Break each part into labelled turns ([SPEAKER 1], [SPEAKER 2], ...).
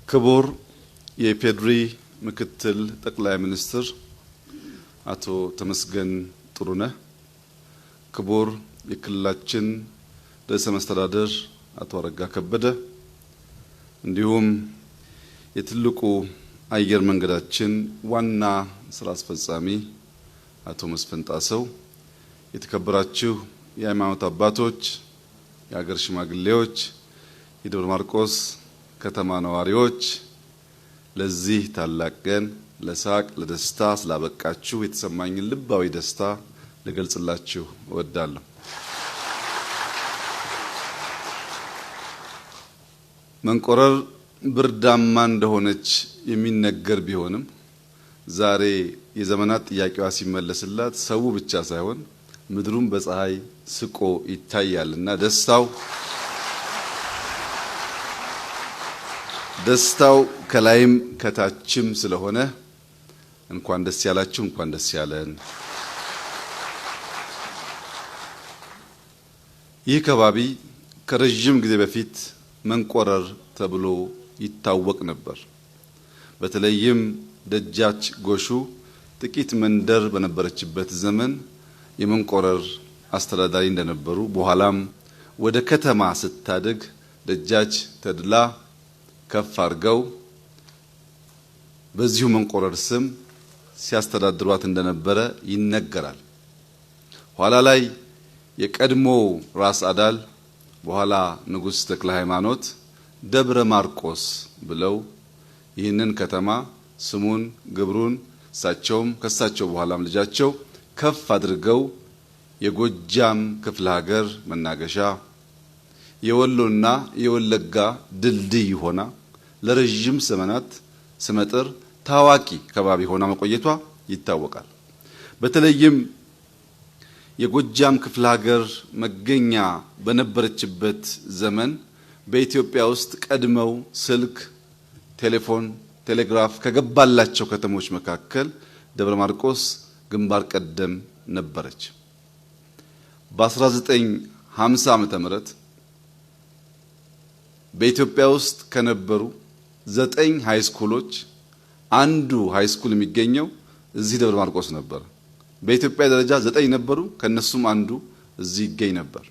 [SPEAKER 1] ክቡር የኢፌዴሪ ምክትል ጠቅላይ ሚኒስትር አቶ ተመስገን ጥሩነህ፣ ክቡር የክልላችን ርዕሰ መስተዳድር አቶ አረጋ ከበደ፣ እንዲሁም የትልቁ አየር መንገዳችን ዋና ስራ አስፈጻሚ አቶ መስፍን ጣሰው፣ የተከበራችሁ የሃይማኖት አባቶች፣ የሀገር ሽማግሌዎች፣ የደብረ ማርቆስ ከተማ ነዋሪዎች፣ ለዚህ ታላቅ ቀን ለሳቅ ለደስታ ስላበቃችሁ የተሰማኝን ልባዊ ደስታ ልገልጽላችሁ እወዳለሁ። መንቆረር ብርዳማ እንደሆነች የሚነገር ቢሆንም ዛሬ የዘመናት ጥያቄዋ ሲመለስላት ሰው ብቻ ሳይሆን ምድሩን በፀሐይ ስቆ ይታያልና ደስታው ከላይም ከታችም ስለሆነ እንኳን ደስ ያላችሁ፣ እንኳን ደስ ያለን። ይህ ከባቢ ከረጅም ጊዜ በፊት መንቆረር ተብሎ ይታወቅ ነበር። በተለይም ደጃች ጎሹ ጥቂት መንደር በነበረችበት ዘመን የመንቆረር አስተዳዳሪ እንደነበሩ፣ በኋላም ወደ ከተማ ስታድግ ደጃች ተድላ ከፍ አድርገው በዚሁ መንቆረር ስም ሲያስተዳድሯት እንደነበረ ይነገራል። ኋላ ላይ የቀድሞ ራስ አዳል በኋላ ንጉሥ ተክለ ሃይማኖት ደብረ ማርቆስ ብለው ይህንን ከተማ ስሙን ግብሩን እሳቸውም ከሳቸው በኋላም ልጃቸው ከፍ አድርገው የጎጃም ክፍለ ሀገር መናገሻ የወሎና የወለጋ ድልድይ ሆና ለረጅም ዘመናት ስመጥር ታዋቂ ከባቢ ሆና መቆየቷ ይታወቃል። በተለይም የጎጃም ክፍለ ሀገር መገኛ በነበረችበት ዘመን በኢትዮጵያ ውስጥ ቀድመው ስልክ፣ ቴሌፎን፣ ቴሌግራፍ ከገባላቸው ከተሞች መካከል ደብረ ማርቆስ ግንባር ቀደም ነበረች። በ1950 ዓመተ ምህረት በኢትዮጵያ ውስጥ ከነበሩ 9 ሃይስኩሎች አንዱ ሃይስኩል የሚገኘው እዚህ ደብረ ማርቆስ ነበር። በኢትዮጵያ ደረጃ 9 ነበሩ፣ ከነሱም አንዱ እዚህ ይገኝ ነበር።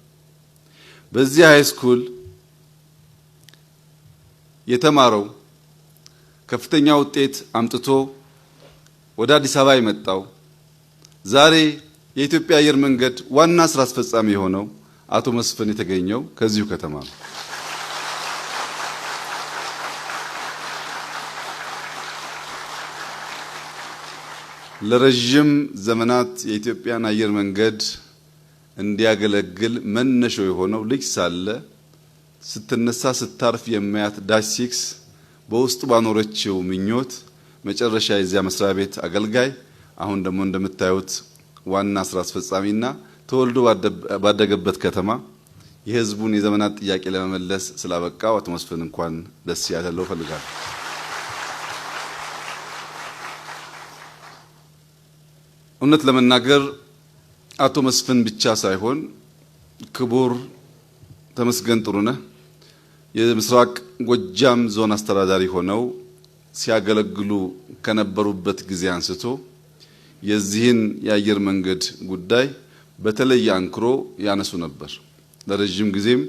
[SPEAKER 1] በዚህ ሃይስኩል የተማረው ከፍተኛ ውጤት አምጥቶ ወደ አዲስ አበባ የመጣው ዛሬ የኢትዮጵያ አየር መንገድ ዋና ስራ አስፈጻሚ የሆነው አቶ መስፍን የተገኘው ከዚሁ ከተማ ነው። ለረጅም ዘመናት የኢትዮጵያን አየር መንገድ እንዲያገለግል መነሾ የሆነው ልጅ ሳለ ስትነሳ ስታርፍ የሚያት ዳሽ 6 በውስጡ ባኖረችው ምኞት መጨረሻ የዚያ መስሪያ ቤት አገልጋይ፣ አሁን ደግሞ እንደምታዩት ዋና ስራ አስፈጻሚና ተወልዶ ባደገበት ከተማ የሕዝቡን የዘመናት ጥያቄ ለመመለስ ስላበቃው አቶ መስፍን እንኳን ደስ ያለው ፈልጋለሁ። እውነት ለመናገር አቶ መስፍን ብቻ ሳይሆን ክቡር ተመስገን ጥሩነህ የምስራቅ ጎጃም ዞን አስተዳዳሪ ሆነው ሲያገለግሉ ከነበሩበት ጊዜ አንስቶ የዚህን የአየር መንገድ ጉዳይ በተለየ አንክሮ ያነሱ ነበር። ለረጅም ጊዜም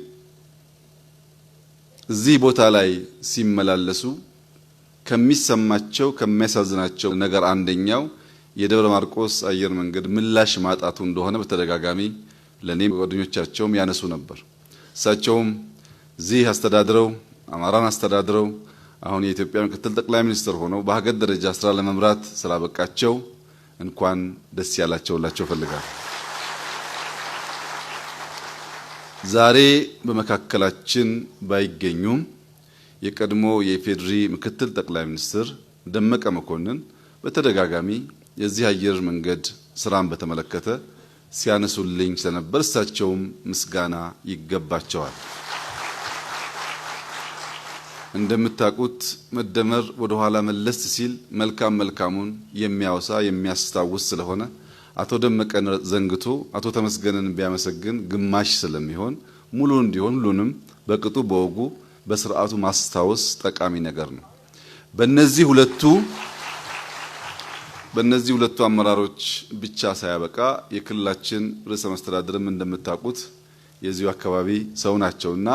[SPEAKER 1] እዚህ ቦታ ላይ ሲመላለሱ ከሚሰማቸው ከሚያሳዝናቸው ነገር አንደኛው የደብረ ማርቆስ አየር መንገድ ምላሽ ማጣቱ እንደሆነ በተደጋጋሚ ለኔም ጓደኞቻቸውም ያነሱ ነበር። እሳቸውም እዚህ አስተዳድረው አማራን አስተዳድረው አሁን የኢትዮጵያ ምክትል ጠቅላይ ሚኒስትር ሆነው በሀገር ደረጃ ስራ ለመምራት ስላበቃቸው እንኳን ደስ ያላቸውላቸው ፈልጋለሁ። ዛሬ በመካከላችን ባይገኙም የቀድሞ የኢፌዴሪ ምክትል ጠቅላይ ሚኒስትር ደመቀ መኮንን በተደጋጋሚ የዚህ አየር መንገድ ስራን በተመለከተ ሲያነሱልኝ ስለነበር እሳቸውም ምስጋና ይገባቸዋል። እንደምታውቁት መደመር ወደ ኋላ መለስ ሲል መልካሙን የሚያወሳ የሚያስታውስ ስለሆነ አቶ ደመቀን ዘንግቶ አቶ ተመስገንን ቢያመሰግን ግማሽ ስለሚሆን ሙሉ እንዲሆን ሁሉንም በቅጡ በወጉ በስርዓቱ ማስታወስ ጠቃሚ ነገር ነው። በእነዚህ ሁለቱ አመራሮች ብቻ ሳያበቃ የክልላችን ርዕሰ መስተዳድርም እንደምታውቁት የዚሁ አካባቢ ሰው ናቸውና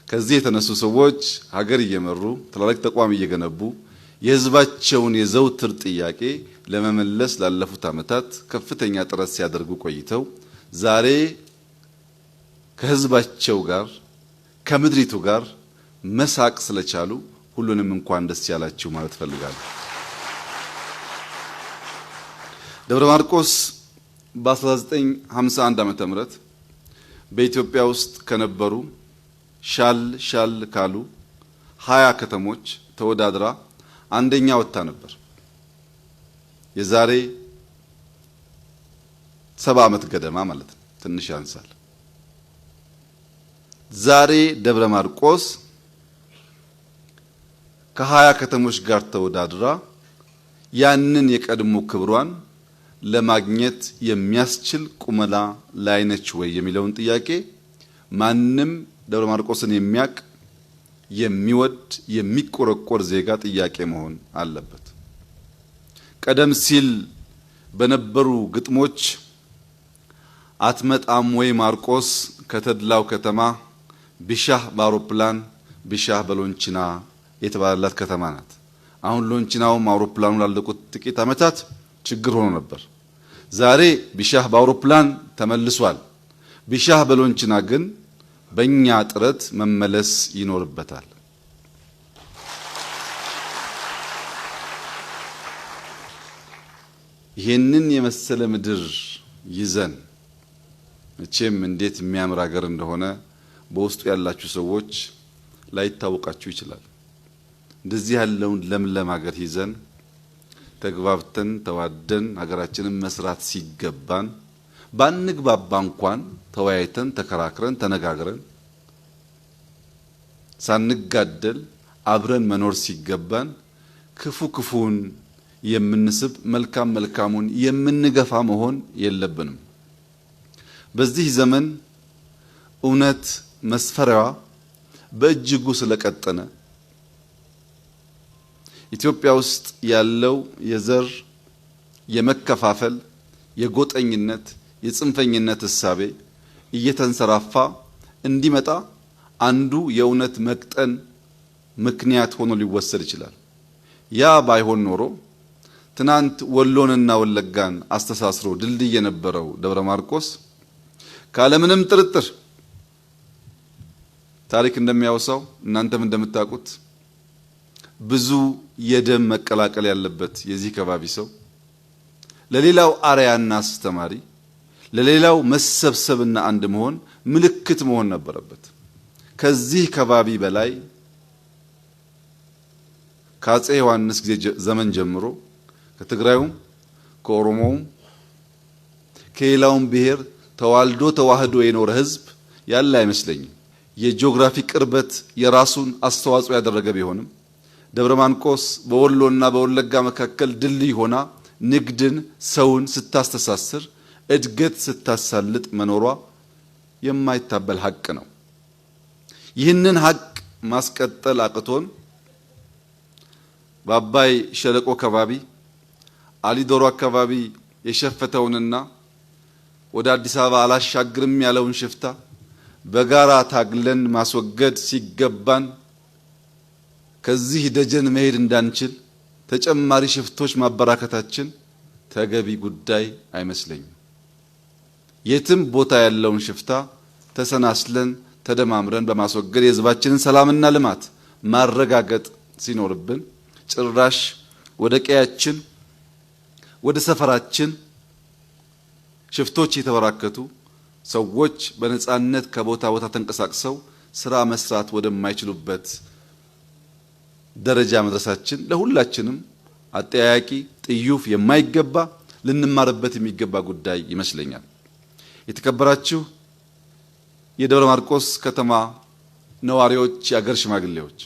[SPEAKER 1] ከዚህ የተነሱ ሰዎች ሀገር እየመሩ ትላልቅ ተቋም እየገነቡ የህዝባቸውን የዘውትር ጥያቄ ለመመለስ ላለፉት ዓመታት ከፍተኛ ጥረት ሲያደርጉ ቆይተው ዛሬ ከህዝባቸው ጋር ከምድሪቱ ጋር መሳቅ ስለቻሉ ሁሉንም እንኳን ደስ ያላችሁ ማለት ፈልጋለሁ። ደብረ ማርቆስ በ1951 ዓመተ ምህረት በኢትዮጵያ ውስጥ ከነበሩ ሻል ካሉ 20 ከተሞች ተወዳድራ አንደኛ ወጣ ነበር። የዛሬ 70 ዓመት ገደማ ማለት ነው። ትንሽ ያንሳል። ዛሬ ደብረ ማርቆስ ከ20 ከተሞች ጋር ተወዳድራ ያንን የቀድሞ ክብሯን ለማግኘት የሚያስችል ቁመና ላይ ነች ወይ የሚለውን ጥያቄ ማንም ደብረ ማርቆስን የሚያቅ የሚወድ የሚቆረቆር ዜጋ ጥያቄ መሆን አለበት። ቀደም ሲል በነበሩ ግጥሞች አትመጣም ወይ ማርቆስ ከተድላው ከተማ ቢሻህ በአውሮፕላን ቢሻህ በሎንቺና የተባለላት ከተማ ናት። አሁን ሎንቺናውም አውሮፕላኑ ላለቁት ጥቂት ዓመታት ችግር ሆኖ ነበር። ዛሬ ቢሻህ በአውሮፕላን ተመልሷል። ቢሻህ በሎንቺና ግን በእኛ ጥረት መመለስ ይኖርበታል። ይህንን የመሰለ ምድር ይዘን መቼም እንዴት የሚያምር ሀገር እንደሆነ በውስጡ ያላችሁ ሰዎች ላይታወቃችሁ ይችላል። እንደዚህ ያለውን ለምለም ሀገር ይዘን ተግባብተን ተዋደን ሀገራችንን መስራት ሲገባን ባንግባባ እንኳን ተወያይተን ተከራክረን ተነጋግረን ሳንጋደል አብረን መኖር ሲገባን ክፉን የምንስብ መልካሙን የምንገፋ መሆን የለብንም። በዚህ ዘመን እውነት መስፈሪያዋ በእጅጉ ስለቀጠነ ኢትዮጵያ ውስጥ ያለው የዘር የመከፋፈል የጎጠኝነት የጽንፈኝነት እሳቤ እየተንሰራፋ እንዲመጣ አንዱ የእውነት መቅጠን ምክንያት ሆኖ ሊወሰድ ይችላል። ያ ባይሆን ኖሮ ትናንት ወሎንና ወለጋን አስተሳስሮ ድልድይ የነበረው ደብረ ማርቆስ ካለምንም ጥርጥር ታሪክ እንደሚያወሳው እናንተም እንደምታውቁት ብዙ የደም መቀላቀል ያለበት የዚህ ከባቢ ሰው ለሌላው አርያና አስተማሪ ለሌላው መሰብሰብና አንድ መሆን ምልክት መሆን ነበረበት። ከዚህ ከባቢ በላይ ከአፄ ዮሐንስ ጊዜ ዘመን ጀምሮ ከትግራዩም ከኦሮሞውም ከሌላውም ብሔር ተዋልዶ ተዋህዶ የኖረ ህዝብ ያለ አይመስለኝም። የጂኦግራፊ ቅርበት የራሱን አስተዋጽኦ ያደረገ ቢሆንም ደብረ ማርቆስ በወሎና በወለጋ መካከል ድልድይ ሆና ንግድን ሰውን ስታስተሳስር እድገት ስታሳልጥ መኖሯ የማይታበል ሀቅ ነው። ይህንን ሀቅ ማስቀጠል አቅቶን በአባይ ሸለቆ አካባቢ አሊዶሮ አካባቢ የሸፈተውንና ወደ አዲስ አበባ አላሻግርም ያለውን ሽፍታ በጋራ ታግለን ማስወገድ ሲገባን ከዚህ ደጀን መሄድ እንዳንችል ተጨማሪ ሽፍቶች ማበራከታችን ተገቢ ጉዳይ አይመስለኝም። የትም ቦታ ያለውን ሽፍታ ተሰናስለን ተደማምረን በማስወገድ የህዝባችንን ሰላምና ልማት ማረጋገጥ ሲኖርብን ጭራሽ ወደ ቀያችን ወደ ሰፈራችን ሽፍቶች የተበራከቱ ሰዎች በነጻነት ከቦታ ቦታ ተንቀሳቅሰው ስራ መስራት ወደማይችሉበት ደረጃ መድረሳችን ለሁላችንም አጠያያቂ ጥዩፍ የማይገባ ልንማርበት የሚገባ ጉዳይ ይመስለኛል። የተከበራችሁ የደብረ ማርቆስ ከተማ ነዋሪዎች፣ የአገር ሽማግሌዎች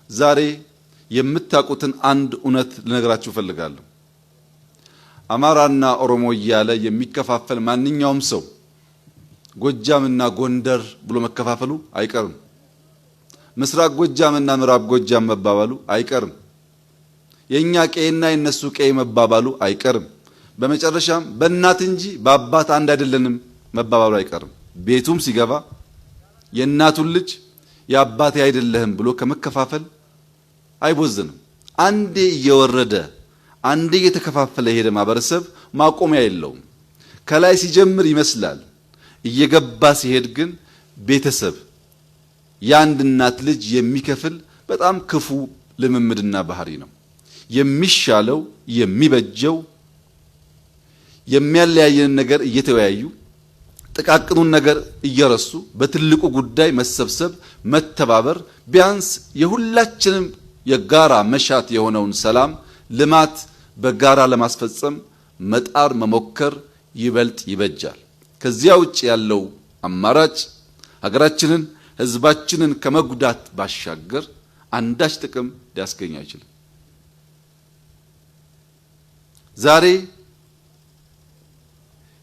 [SPEAKER 1] ዛሬ የምታውቁትን አንድ እውነት ልነግራችሁ ፈልጋለሁ። አማራና ኦሮሞ እያለ የሚከፋፈል ማንኛውም ሰው ጎጃምና ጎንደር ብሎ መከፋፈሉ አይቀርም። ምስራቅ ጎጃምና ምዕራብ ጎጃም መባባሉ አይቀርም። የኛ ቀይና የነሱ ቀይ መባባሉ አይቀርም። በመጨረሻም በእናት እንጂ በአባት አንድ አይደለንም መባባሉ አይቀርም። ቤቱም ሲገባ የእናቱን ልጅ የአባቴ አይደለህም ብሎ ከመከፋፈል አይቦዝንም። አንዴ እየወረደ አንዴ እየተከፋፈለ የሄደ ማህበረሰብ ማቆሚያ የለውም። ከላይ ሲጀምር ይመስላል፣ እየገባ ሲሄድ ግን ቤተሰብ የአንድ እናት ልጅ የሚከፍል በጣም ክፉ ልምምድና ባህሪ ነው። የሚሻለው የሚበጀው የሚያለያየን ነገር እየተወያዩ ጥቃቅኑን ነገር እየረሱ በትልቁ ጉዳይ መሰብሰብ፣ መተባበር፣ ቢያንስ የሁላችንም የጋራ መሻት የሆነውን ሰላም፣ ልማት በጋራ ለማስፈጸም መጣር መሞከር ይበልጥ ይበጃል። ከዚያ ውጭ ያለው አማራጭ ሀገራችንን ህዝባችንን ከመጉዳት ባሻገር አንዳች ጥቅም ሊያስገኝ አይችልም። ዛሬ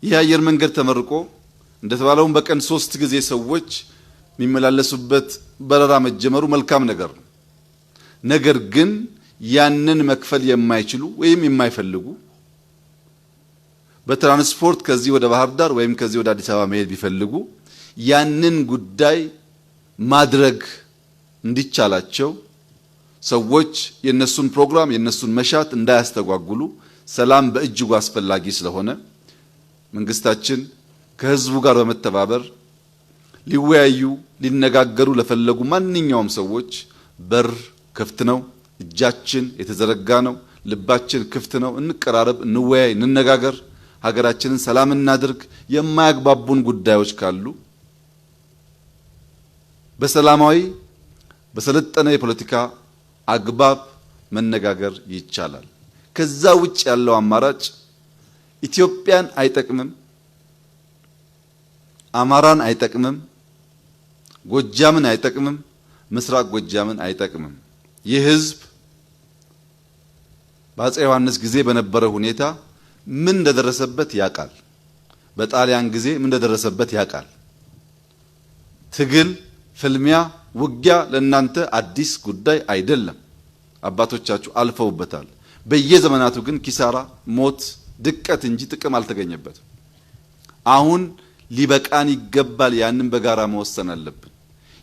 [SPEAKER 1] የአየር መንገድ ተመርቆ እንደተባለው በቀን 3 ጊዜ ሰዎች የሚመላለሱበት በረራ መጀመሩ መልካም ነገር ነው። ነገር ግን ያንን መክፈል የማይችሉ ወይም የማይፈልጉ በትራንስፖርት ከዚህ ወደ ባህር ዳር ወይም ከዚህ ወደ አዲስ አበባ መሄድ ቢፈልጉ ያንን ጉዳይ ማድረግ እንዲቻላቸው ሰዎች የነሱን ፕሮግራም የነሱን መሻት እንዳያስተጓጉሉ ሰላም በእጅጉ አስፈላጊ ስለሆነ መንግስታችን ከህዝቡ ጋር በመተባበር ሊወያዩ ሊነጋገሩ ለፈለጉ ማንኛውም ሰዎች በር ክፍት ነው። እጃችን የተዘረጋ ነው። ልባችን ክፍት ነው። እንቀራረብ፣ እንወያይ፣ እንነጋገር፣ ሀገራችንን ሰላም እናድርግ። የማያግባቡን ጉዳዮች ካሉ በሰላማዊ በሰለጠነ የፖለቲካ አግባብ መነጋገር ይቻላል። ከዛ ውጭ ያለው አማራጭ ኢትዮጵያን አይጠቅምም፣ አማራን አይጠቅምም፣ ጎጃምን አይጠቅምም፣ ምስራቅ ጎጃምን አይጠቅምም። ይህ ህዝብ በአፄ ዮሐንስ ጊዜ በነበረው ሁኔታ ምን እንደደረሰበት ያውቃል። በጣሊያን ጊዜ ምን እንደደረሰበት ያውቃል። ትግል፣ ፍልሚያ፣ ውጊያ ለእናንተ አዲስ ጉዳይ አይደለም። አባቶቻችሁ አልፈውበታል። በየዘመናቱ ግን ኪሳራ፣ ሞት፣ ድቀት እንጂ ጥቅም አልተገኘበትም። አሁን ሊበቃን ይገባል። ያንን በጋራ መወሰን አለብን።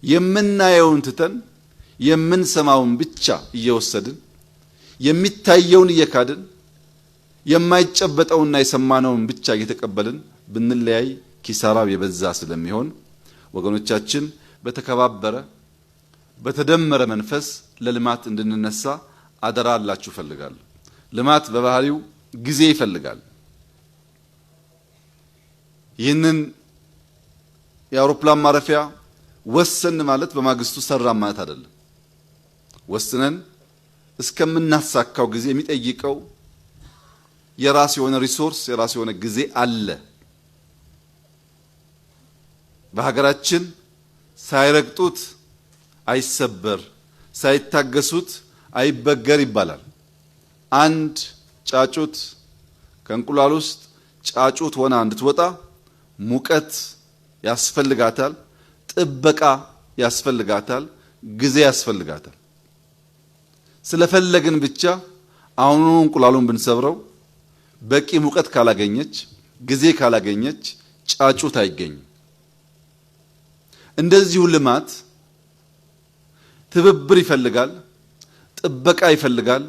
[SPEAKER 1] የምናየውን ትተን የምንሰማውን ብቻ እየወሰድን የሚታየውን እየካድን የማይጨበጠውና የሰማነውን ብቻ እየተቀበልን ብንለያይ ኪሳራው የበዛ ስለሚሆን ወገኖቻችን በተከባበረ በተደመረ መንፈስ ለልማት እንድንነሳ አደራ አላችሁ ፈልጋለሁ። ልማት በባህሪው ጊዜ ይፈልጋል። ይህንን የአውሮፕላን ማረፊያ ወሰን ማለት በማግስቱ ሰራ ማለት አይደለም። ወስነን እስከምናሳካው ጊዜ የሚጠይቀው የራስ የሆነ ሪሶርስ የራስ የሆነ ጊዜ አለ። በሀገራችን ሳይረግጡት አይሰበር፣ ሳይታገሱት አይበገር ይባላል። አንድ ጫጩት ከእንቁላል ውስጥ ጫጩት ሆና እንድትወጣ ሙቀት ያስፈልጋታል፣ ጥበቃ ያስፈልጋታል፣ ጊዜ ያስፈልጋታል። ስለፈለግን ብቻ አሁኑ እንቁላሉን ብንሰብረው በቂ ሙቀት ካላገኘች ጊዜ ካላገኘች ጫጩት አይገኝም። እንደዚሁ ልማት ትብብር ይፈልጋል፣ ጥበቃ ይፈልጋል፣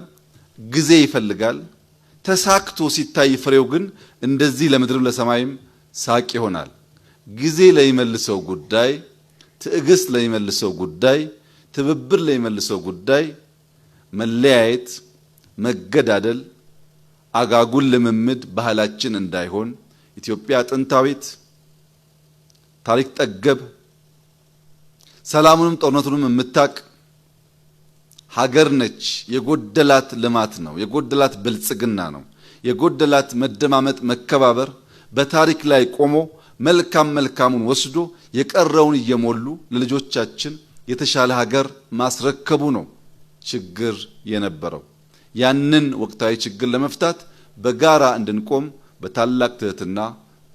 [SPEAKER 1] ጊዜ ይፈልጋል። ተሳክቶ ሲታይ ፍሬው ግን እንደዚህ ለምድርም ለሰማይም ሳቅ ይሆናል። ጊዜ ለሚመልሰው ጉዳይ፣ ትዕግስት ለሚመልሰው ጉዳይ፣ ትብብር ለሚመልሰው ጉዳይ መለያየት፣ መገዳደል፣ አጋጉል ልምምድ ባህላችን እንዳይሆን ኢትዮጵያ ጥንታዊት ታሪክ ጠገብ ሰላሙንም ጦርነቱንም የምታቅ ሀገር ነች። የጎደላት ልማት ነው፣ የጎደላት ብልጽግና ነው፣ የጎደላት መደማመጥ፣ መከባበር በታሪክ ላይ ቆሞ መልካም መልካሙን ወስዶ የቀረውን እየሞሉ ለልጆቻችን የተሻለ ሀገር ማስረከቡ ነው ችግር የነበረው። ያንን ወቅታዊ ችግር ለመፍታት በጋራ እንድንቆም በታላቅ ትህትና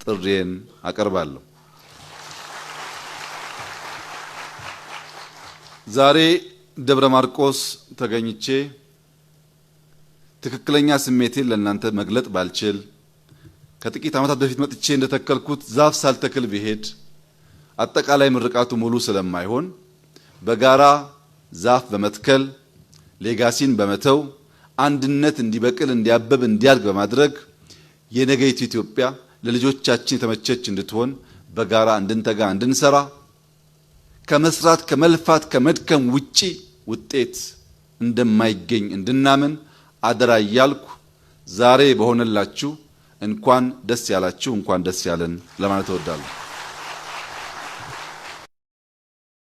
[SPEAKER 1] ጥሪዬን አቀርባለሁ። ዛሬ ደብረ ማርቆስ ተገኝቼ ትክክለኛ ስሜቴን ለእናንተ መግለጥ ባልችል ከጥቂት ዓመታት በፊት መጥቼ እንደተከልኩት ዛፍ ሳልተክል ብሄድ አጠቃላይ ምርቃቱ ሙሉ ስለማይሆን በጋራ ዛፍ በመትከል ሌጋሲን በመተው አንድነት እንዲበቅል እንዲያበብ እንዲያድግ በማድረግ የነገይቱ ኢትዮጵያ ለልጆቻችን የተመቸች እንድትሆን በጋራ እንድንተጋ እንድንሰራ ከመስራት ከመልፋት ከመድከም ውጪ ውጤት እንደማይገኝ እንድናምን አደራ እያልኩ ዛሬ በሆነላችሁ እንኳን ደስ ያላችሁ እንኳን ደስ ያለን ለማለት እወዳለሁ።